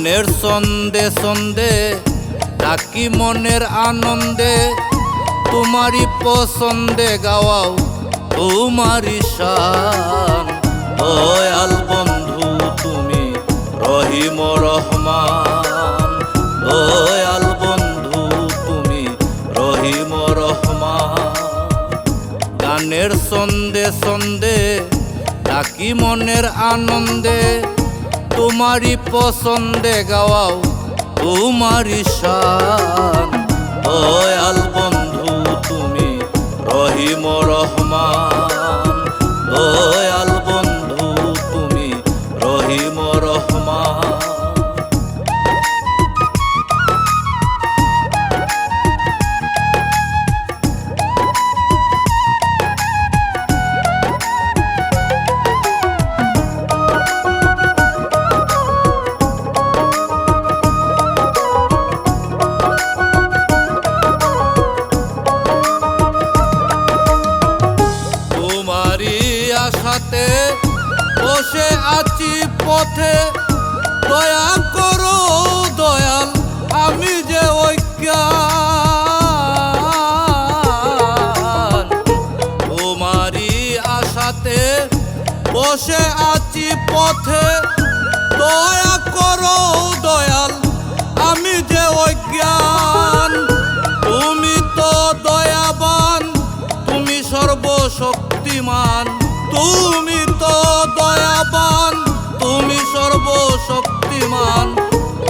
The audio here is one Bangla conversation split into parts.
গানের ছন্দে ছন্দে ডাকি মনের আনন্দে, তোমারই পছন্দে গাওয়াও তোমারই শান। দয়াল বন্ধু তুমি রহিম রহমান, দয়াল বন্ধু তুমি রহিম রহমান। গানের ছন্দে ছন্দে ডাকি মনের আনন্দে, তোমারই পছন্দে গাওয়াও তোমারই শান। দয়াল বন্ধু তুমি রহিম রহমান, দয়াল বন্ধু তুমি রহিম রহমান। আশাতে বসে আছি পথে, দয়া করো দয়াল আমি যে অজ্ঞান। তোমারই আশাতে বসে আছি পথে, দয়া করো দয়াল আমি যে অজ্ঞান। তুমি তো দয়াবান, তুমি সর্বশক্তিমান, তুমি তো দয়াবান, তুমি সর্বশক্তিমান।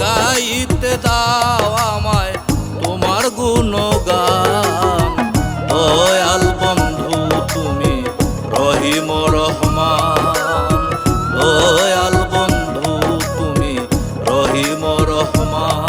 গাইতে দাও আমায় তোমার গুণগান। দয়াল বন্ধু তুমি রহিম রহমান, দয়াল বন্ধু তুমি রহিম রহমান।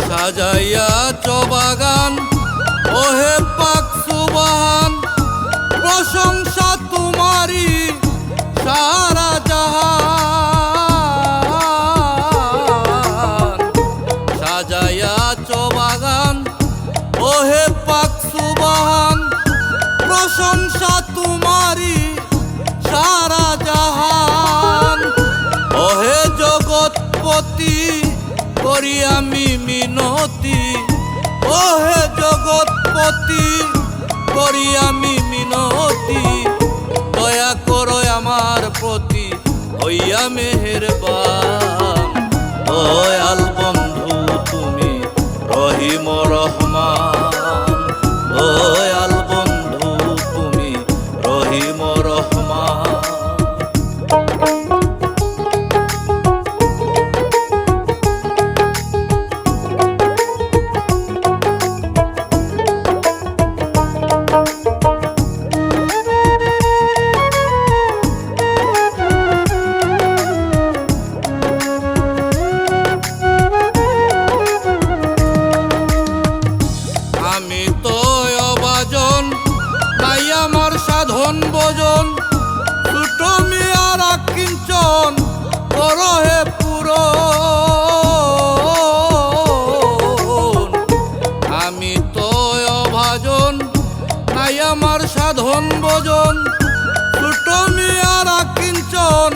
সাজাইয়া চবাগান ওহে পাক সুবহান, প্রশংসা তোমারই সারা জাহান। সাজাইয়া চবাগান ওহে পাক সুবহান, প্রশংসা তোমারই সারা জাহান। ওহে জগৎপতি করি আমি মিনতি, ওহে জগৎপতি করি আমি মিনতি। দয়া করো আমার প্রতি হইয়া মেহেরবান। দয়াল বন্ধু তুমি রহিম রহমান, দয়াল বন্ধু তুমি রহিম রহমান। আমি তো অবাজন তাই আমার সাধন ভোজন, ছোট মিয়ার কিঞ্চন করো হে পূরণ। আমি তো অভাজন তাই আমার সাধন ভোজন, ছোট মিয়ার কিঞ্চন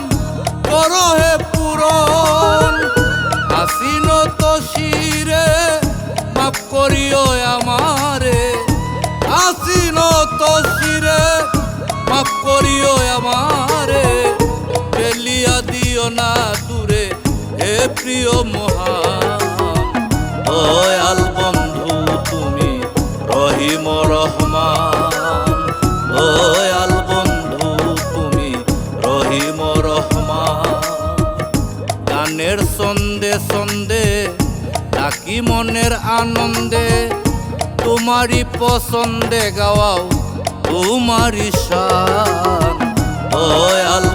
করো হে পূরণ। আসিন তো শিরে মাফ করিও আমারে, আসিন তো শিরে মাফ করিও আমারে। ফেলিয়া দিও না দূরে হে প্রিয় মহান। দয়াল বন্ধু তুমি রহিম রহমান, দয়াল বন্ধু তুমি রহিম রহমান। গানের ছন্দে ছন্দে ডাকি মনের আনন্দে, তোমারই পছন্দে গাওয়াও তোমারই শান। দয়াল